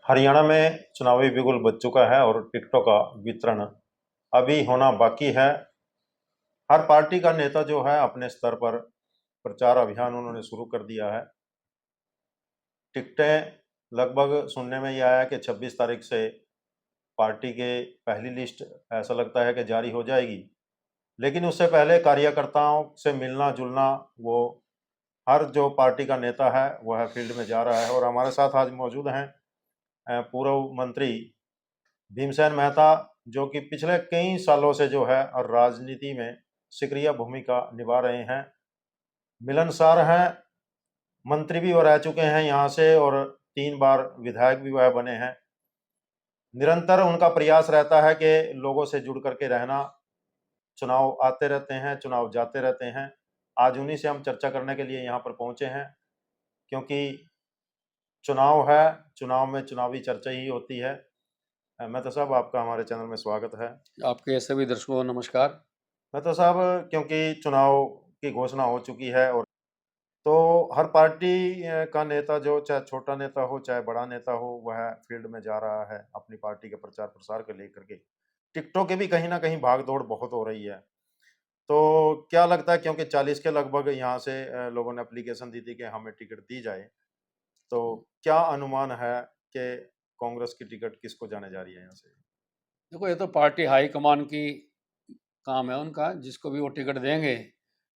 हरियाणा में चुनावी बिगुल बज चुका है और टिकटों का वितरण अभी होना बाकी है। हर पार्टी का नेता जो है अपने स्तर पर प्रचार अभियान उन्होंने शुरू कर दिया है। टिकटें लगभग सुनने में ये आया कि 26 तारीख से पार्टी के पहली लिस्ट ऐसा लगता है कि जारी हो जाएगी। लेकिन उससे पहले कार्यकर्ताओं से मिलना जुलना वो हर जो पार्टी का नेता है वह फील्ड में जा रहा है। और हमारे साथ आज मौजूद हैं पूर्व मंत्री भीमसेन मेहता, जो कि पिछले कई सालों से जो है और राजनीति में सक्रिय भूमिका निभा रहे हैं, मिलनसार हैं, मंत्री भी वो रह चुके हैं यहाँ से और 3 बार विधायक भी वह बने हैं। निरंतर उनका प्रयास रहता है कि लोगों से जुड़ करके रहना। चुनाव आते रहते हैं, चुनाव जाते रहते हैं। आज उन्हीं से हम चर्चा करने के लिए यहाँ पर पहुँचे हैं, क्योंकि चुनाव है, चुनाव में चुनावी चर्चा ही होती है। मेहता साहब, आपका हमारे चैनल में स्वागत है। आपके सभी दर्शकों को नमस्कार। मेहता साहब, क्योंकि चुनाव की घोषणा हो चुकी है और तो हर पार्टी का नेता, जो चाहे छोटा नेता हो चाहे बड़ा नेता हो, वह फील्ड में जा रहा है अपनी पार्टी के प्रचार प्रसार को लेकर के। टिकटों की भी कहीं ना कहीं भाग दौड़ बहुत हो रही है। तो क्या लगता है, क्योंकि 40 के लगभग यहाँ से लोगों ने एप्लीकेशन दी थी कि हमें टिकट दी जाए, तो क्या अनुमान है कि कांग्रेस की टिकट किसको जाने जा रही है यहाँ से? देखो, ये तो पार्टी हाईकमान की काम है उनका, जिसको भी वो टिकट देंगे।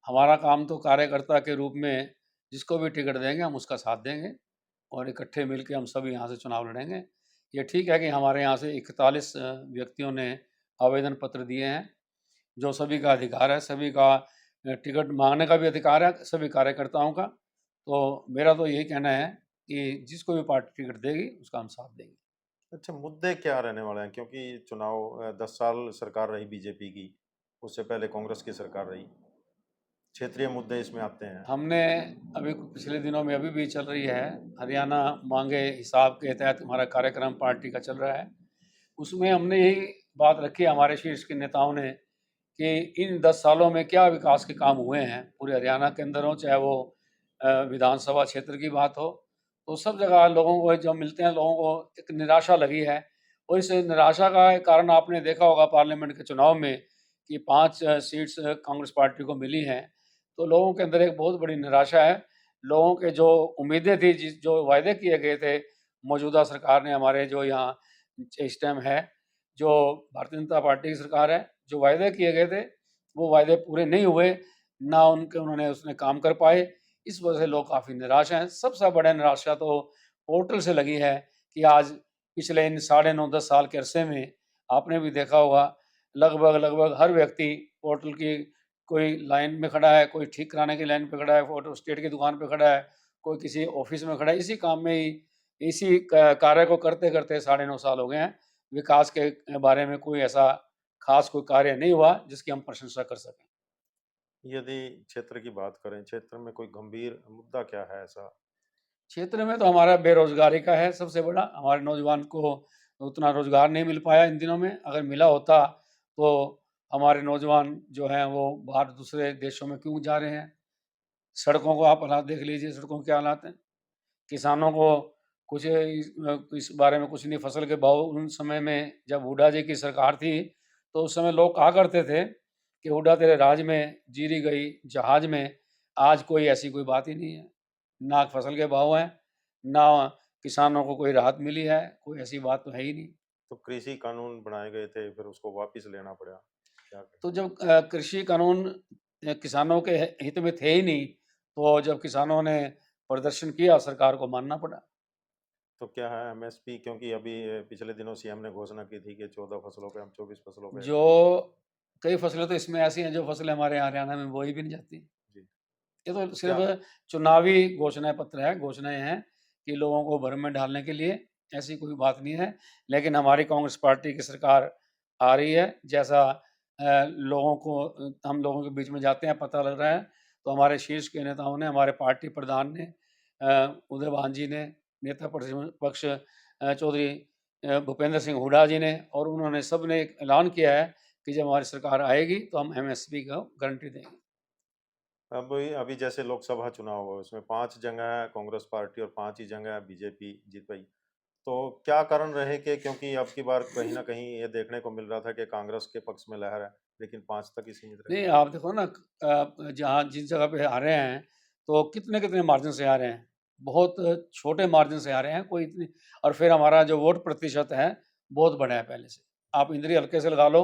हमारा काम तो कार्यकर्ता के रूप में जिसको भी टिकट देंगे हम उसका साथ देंगे और इकट्ठे मिल के हम सब यहाँ से चुनाव लड़ेंगे। ये ठीक है कि हमारे यहाँ से 41 व्यक्तियों ने आवेदन पत्र दिए हैं, जो सभी का अधिकार है, सभी का टिकट मांगने का भी अधिकार है, सभी कार्यकर्ताओं का। तो मेरा तो यही कहना है कि जिसको भी पार्टी टिकट देगी उसका हम साथ देंगे। अच्छा, मुद्दे क्या रहने वाले हैं? क्योंकि चुनाव 10 साल सरकार रही बीजेपी की, उससे पहले कांग्रेस की सरकार रही। क्षेत्रीय मुद्दे इसमें आते हैं। हमने अभी पिछले दिनों में अभी भी चल रही है, हरियाणा मांगे हिसाब के तहत हमारा कार्यक्रम पार्टी का चल रहा है। उसमें हमने यही बात रखी हमारे शीर्ष के नेताओं ने कि इन 10 सालों में क्या विकास के काम हुए हैं पूरे हरियाणा के अंदर हो, चाहे वो विधानसभा क्षेत्र की बात हो, तो सब जगह लोगों को जब मिलते हैं लोगों को एक निराशा लगी है। और इस निराशा का कारण आपने देखा होगा पार्लियामेंट के चुनाव में कि 5 सीट्स कांग्रेस पार्टी को मिली हैं। तो लोगों के अंदर एक बहुत बड़ी निराशा है। लोगों के जो उम्मीदें थी, जो वायदे किए गए थे मौजूदा सरकार ने, हमारे जो यहाँ इस टाइम है, जो भारतीय जनता पार्टी की सरकार है, जो वायदे किए गए थे वो वायदे पूरे नहीं हुए, ना उन्होंने उसमें काम कर पाए। इस वजह से लोग काफ़ी निराश हैं। सबसे बड़ा निराशा तो पोर्टल से लगी है कि आज पिछले इन साढ़े 9 10 साल के अरसे में आपने भी देखा होगा, लगभग हर व्यक्ति पोर्टल की कोई लाइन में खड़ा है, कोई ठीक कराने की लाइन पे खड़ा है, फोटो स्टेट की दुकान पे खड़ा है, कोई किसी ऑफिस में खड़ा है। इसी काम में ही, इसी कार्य को करते करते साढ़े 9 साल हो गए हैं। विकास के बारे में कोई ऐसा खास कोई कार्य नहीं हुआ जिसकी हम प्रशंसा कर सकें। यदि क्षेत्र की बात करें, क्षेत्र में कोई गंभीर मुद्दा क्या है ऐसा? क्षेत्र में तो हमारा बेरोजगारी का है सबसे बड़ा। हमारे नौजवान को उतना रोजगार नहीं मिल पाया इन दिनों में। अगर मिला होता तो हमारे नौजवान जो हैं वो बाहर दूसरे देशों में क्यों जा रहे हैं। सड़कों को आप हालात देख लीजिए, सड़कों के क्या हालात हैं। किसानों को कुछ इस बारे में कुछ नहीं। फसल के भाव उन समय में जब हुड्डा जी की सरकार थी, तो उस समय लोग कहा करते थे कि हुड्डा तेरे राज में जीरी गई जहाज में। आज कोई ऐसी कोई बात ही नहीं है। ना फसल के भाव हैं, ना किसानों को कोई राहत मिली है, कोई ऐसी बात तो है ही नहीं। तो कृषि कानून बनाए गए थे, फिर उसको वापस लेना पड़ा, क्या कहें? तो जब कृषि कानून किसानों के हित में थे ही नहीं, तो जब किसानों ने प्रदर्शन किया, सरकार को मानना पड़ा। तो क्या है एमएसपी? क्योंकि अभी पिछले दिनों सीएम ने घोषणा की थी कि 14 फसलों पे हम 24 फसलों पे। जो कई फसलें तो इसमें ऐसी हैं जो फसलें हमारे यहाँ हरियाणा में बोई भी नहीं जाती। जी। ये तो तो क्या? सिर्फ़ चुनावी घोषणा पत्र है, घोषणाएँ हैं कि लोगों को भ्रम में डालने के लिए, ऐसी कोई बात नहीं है। लेकिन हमारी कांग्रेस पार्टी की सरकार आ रही है, जैसा लोगों को हम लोगों के बीच में जाते हैं पता लग रहा है, तो हमारे शीर्ष के नेताओं ने, हमारे पार्टी प्रधान ने, उदयभान जी ने, नेता प्रतिपक्ष चौधरी भूपेंद्र सिंह हुड्डा जी ने, और उन्होंने सबने एक ऐलान किया है कि जब हमारी सरकार आएगी तो हम एमएसपी को गारंटी देंगे। अब अभी जैसे लोकसभा चुनाव हुआ, उसमें 5 जगह कांग्रेस पार्टी और 5 ही जगह बीजेपी जीत पाई। तो क्या कारण रहे कि क्योंकि अब की बार कहीं न कहीं ये देखने को मिल रहा था कि कांग्रेस के पक्ष में लहर है, लेकिन 5 तक ही सीमित रही? नहीं, आप देखो ना जहाँ जिस जगह पे आ रहे हैं, तो कितने-कितने मार्जिन से आ रहे हैं। बहुत छोटे मार्जिन से आ रहे हैं, कोई इतनी और फिर हमारा जो वोट प्रतिशत है, बहुत बढ़ा है पहले से। आप इंद्री हल्के से लगा लो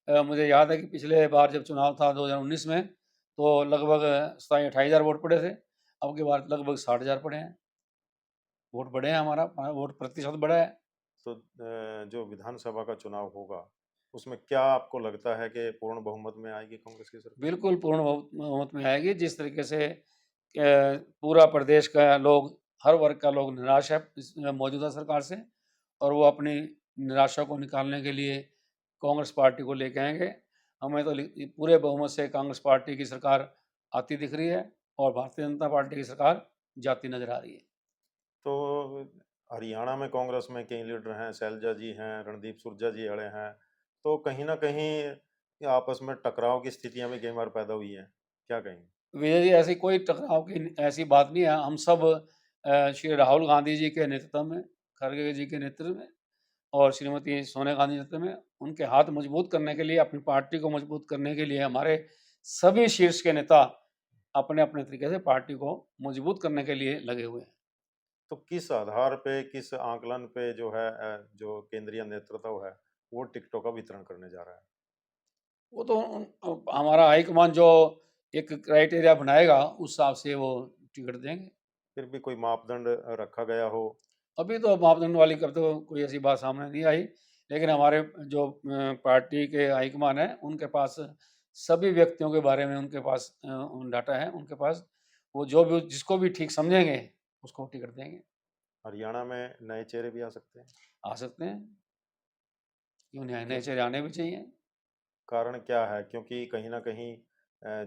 मुझे याद है कि पिछले बार जब चुनाव था 2019 में, तो लगभग 27-28 हज़ार वोट पड़े थे। अब की बार लगभग 60,000 पड़े हैं। वोट बढ़े हैं हमारा वोट प्रतिशत बढ़ा है। तो जो विधानसभा का चुनाव होगा, उसमें क्या आपको लगता है कि पूर्ण बहुमत में आएगी कांग्रेस की सरकार? बिल्कुल पूर्ण बहुमत में आएगी। जिस तरीके से पूरा प्रदेश का लोग, हर वर्ग का लोग निराश है इस मौजूदा सरकार से और वो अपनी निराशा को निकालने के लिए कांग्रेस पार्टी को लेके आएँगे। हमें तो पूरे बहुमत से कांग्रेस पार्टी की सरकार आती दिख रही है और भारतीय जनता पार्टी की सरकार जाती नज़र आ रही है। तो हरियाणा में कांग्रेस में कई लीडर हैं, शैलजा जी हैं, रणदीप सुरजा जी अड़े हैं, तो कहीं न कहीं आपस में टकराव की स्थितियाँ भी कई बार पैदा हुई हैं। क्या कहेंगे? विजय जी ऐसी कोई टकराव की ऐसी बात नहीं है। हम सब श्री राहुल गांधी जी के नेतृत्व में, खड़गे जी के नेतृत्व में और श्रीमती सोनिया गांधी नेतृत्व में उनके हाथ मजबूत करने के लिए, अपनी पार्टी को मजबूत करने के लिए हमारे सभी शीर्ष के नेता अपने-अपने तरीके से पार्टी को मजबूत करने के लिए लगे हुए हैं। तो किस आधार पे, किस आकलन पे जो है जो केंद्रीय नेतृत्व है, वो टिकटों का वितरण करने जा रहा है? वो तो हमारा हाईकमान जो एक क्राइटेरिया बनाएगा, उस हिसाब से वो टिकट देंगे। फिर भी कोई मापदंड रखा गया हो? अभी तो मापदंड वाली कब तो कोई ऐसी बात सामने नहीं आई, लेकिन हमारे जो पार्टी के हाईकमान हैं, उनके पास सभी व्यक्तियों के बारे में उनके पास डाटा है उनके पास। वो जो भी जिसको भी ठीक समझेंगे, उसको टिकट देंगे। हरियाणा में नए चेहरे भी आ सकते हैं? आ सकते हैं, क्यों नहीं आए? नए क्यों चेहरे आने भी चाहिए। कारण क्या है? क्योंकि कहीं न कहीं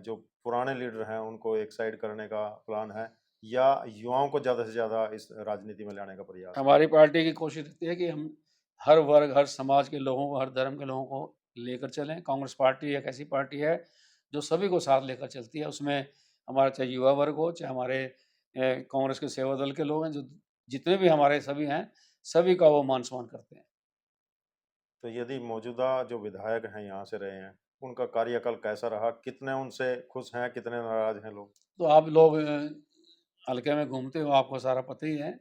जो पुराने लीडर हैं, उनको एक साइड करने का प्लान है या युवाओं को ज़्यादा से ज़्यादा इस राजनीति में लाने का प्रयास है? हमारी पार्टी की कोशिश रहती है कि हम हर वर्ग, हर समाज के लोगों को, हर धर्म के लोगों को लेकर चलें। कांग्रेस पार्टी एक ऐसी पार्टी है, जो सभी को साथ लेकर चलती है। उसमें हमारा चाहे युवा वर्ग हो, चाहे हमारे कांग्रेस के सेवा दल के लोग हैं, जो जितने भी हमारे सभी हैं, सभी का वो मान-सम्मान करते हैं। तो यदि मौजूदा जो विधायक हैं, यहाँ से रहे हैं, उनका कार्यकाल कैसा रहा? कितने उनसे खुश हैं, कितने नाराज़ हैं लोग? तो आप लोग हल्के में घूमते हो, आपको सारा पता ही है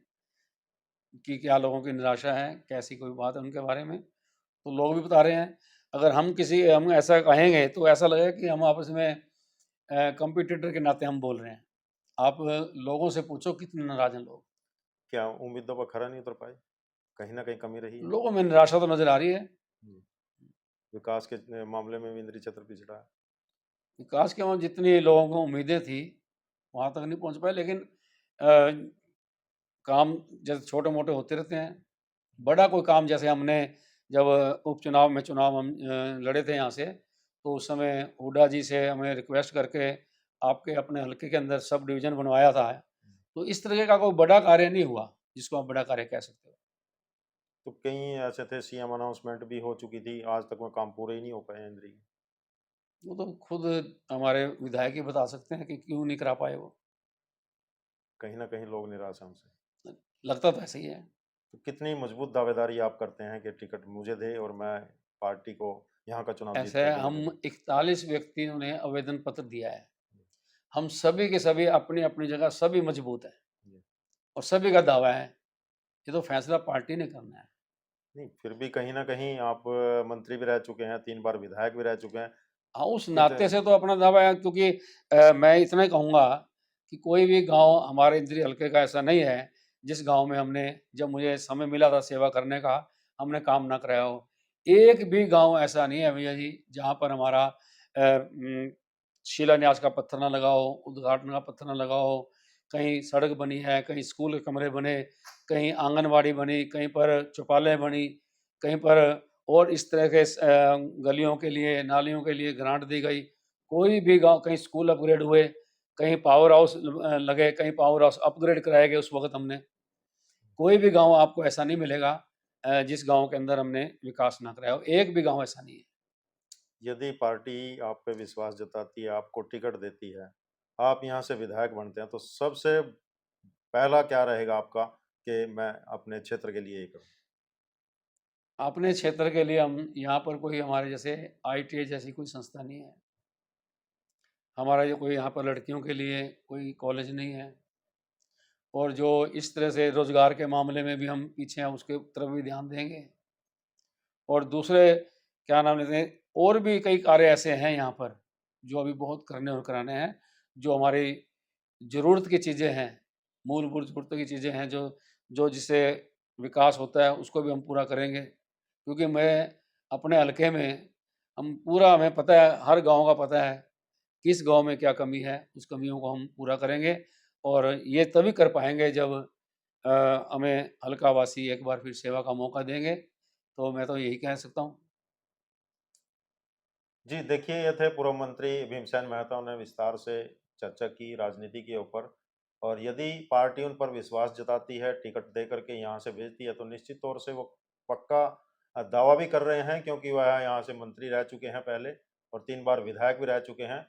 कि क्या लोगों की निराशा है, कैसी कोई बात है उनके बारे में। तो लोग भी बता रहे हैं। अगर हम ऐसा कहेंगे तो ऐसा लगेगा कि हम आपस में कॉम्पिटिटर के नाते हम बोल रहे हैं। आप लोगों से पूछो कितने नाराज़ हैं लोग। क्या उम्मीदों पर खरा नहीं उतर पाए? कहीं न कहीं कमी रही है? लोगों में निराशा तो नज़र आ रही है। हुँ। विकास के मामले में भी इंद्री छत्र पिछड़ा है। विकास की वहाँ जितनी लोगों को उम्मीदें थी, वहाँ तक नहीं पहुँच पाए लेकिन अ, काम जैसे छोटे-मोटे होते रहते हैं। बड़ा कोई काम जैसे हमने जब उपचुनाव में चुनाव हम लड़े थे यहाँ से, तो उस समय हुड्डा जी से हमें रिक्वेस्ट करके आपके अपने हलके के अंदर सब डिवीज़न बनवाया था। तो इस तरीके का कोई बड़ा कार्य नहीं हुआ, जिसको आप बड़ा कार्य कह सकते हो। तो कई ऐसे थे सीएम अनाउंसमेंट भी हो चुकी थी, आज तक वो काम पूरे ही नहीं हो पाए हैं इंद्री के। वो तो खुद हमारे विधायक ही बता सकते हैं कि क्यों नहीं करा पाए वो। कहीं न कहीं लोग निराश हैं उनसे। लगता तो ऐसा ही है। तो कितनी मजबूत दावेदारी आप करते हैं कि टिकट मुझे दें और मैं पार्टी को यहाँ का चुनाव जीत ऐसा है कर के हम दिखाऊँ? 41 व्यक्तियों ने आवेदन पत्र दिया है। हम सभी के सभी अपनी-अपनी जगह सभी मजबूत हैं जी। और सभी का दावा है, ये तो फैसला पार्टी ने करना है। नहीं, फिर भी कहीं न कहीं आप मंत्री भी रह चुके हैं, 3 बार विधायक भी रह चुके हैं। हाँ, उस कित नाते से तो अपना दावा है क्योंकि मैं इतना ही कहूँगा कि कोई भी गाँव हमारे इंद्री हलके का ऐसा नहीं है, जिस गाँव में हमने जब मुझे समय मिला था सेवा करने का, हमने काम ना कराया हो। एक भी गाँव ऐसा नहीं है भैया जी, जहाँ पर हमारा शिलान्यास का पत्थर ना लगा हो, उद्घाटन का पत्थर ना लगा हो, कहीं सड़क बनी है, कहीं स्कूल के कमरे बने, कहीं आंगनबाड़ी बनी, कहीं पर चौपालें बनी, कहीं पर और इस तरह के गलियों के लिए, नालियों के लिए ग्रांट दी गई। कोई भी गाँव कहीं स्कूल अपग्रेड हुए, कहीं पावर हाउस लगे, कहीं पावर हाउस अपग्रेड कराए गए उस वक़्त हमने। कोई भी गाँव आपको ऐसा नहीं मिलेगा जिस गाँव के अंदर हमने विकास ना कराया हो। एक भी गाँव ऐसा नहीं है। यदि पार्टी आप पे विश्वास जताती है, आपको टिकट देती है, आप यहाँ से विधायक बनते हैं, तो सबसे पहला क्या रहेगा आपका कि मैं अपने क्षेत्र के लिए ये करूँ? अपने क्षेत्र के लिए हम यहाँ पर कोई हमारे जैसे आईटीआई जैसी कोई संस्था नहीं है। हमारा ये कोई यहाँ पर लड़कियों के लिए कोई कॉलेज नहीं है और जो इस तरह से रोज़गार के मामले में भी हम पीछे हैं, उसके तरफ भी ध्यान देंगे। और दूसरे क्या नाम लेते हैं, और भी कई कार्य ऐसे हैं यहाँ पर, जो अभी बहुत करने और कराने हैं, जो हमारी ज़रूरत की चीज़ें हैं, मूलभूत ज़रूरत की चीज़ें हैं, जो जो जिससे विकास होता है, उसको भी हम पूरा करेंगे। क्योंकि मैं अपने हलके में हम पूरा हमें पता है, हर गाँव का पता है, किस गाँव में क्या कमी है, उस कमियों को हम पूरा करेंगे और ये तभी कर पाएँगे जब हमें हलकावासी एक बार फिर सेवा का मौका देंगे। तो मैं तो यही कह सकता हूँ। जी, देखिए ये थे पूर्व मंत्री भीमसेन महतो ने विस्तार से चर्चा की राजनीति के ऊपर और यदि पार्टी उन पर विश्वास जताती है, टिकट दे करके यहाँ से भेजती है, तो निश्चित तौर से वो पक्का दावा भी कर रहे हैं क्योंकि वह यहाँ से मंत्री रह चुके हैं पहले और 3 बार विधायक भी रह चुके हैं।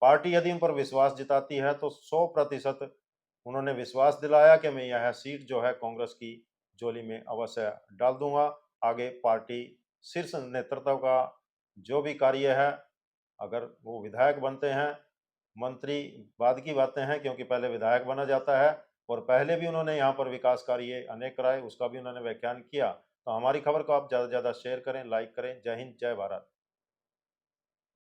पार्टी यदि उन पर विश्वास जताती है तो 100% उन्होंने विश्वास दिलाया कि मैं यह सीट जो है कांग्रेस की झोली में अवश्य डाल दूँगा। आगे पार्टी शीर्ष नेतृत्व का जो भी कार्य है, अगर वो विधायक बनते हैं, मंत्री बाद की बातें हैं क्योंकि पहले विधायक बना जाता है और पहले भी उन्होंने यहाँ पर विकास कार्य अनेक कराए, उसका भी उन्होंने व्याख्यान किया। तो हमारी खबर को आप ज़्यादा से ज़्यादा शेयर करें, लाइक करें। जय हिंद, जय भारत।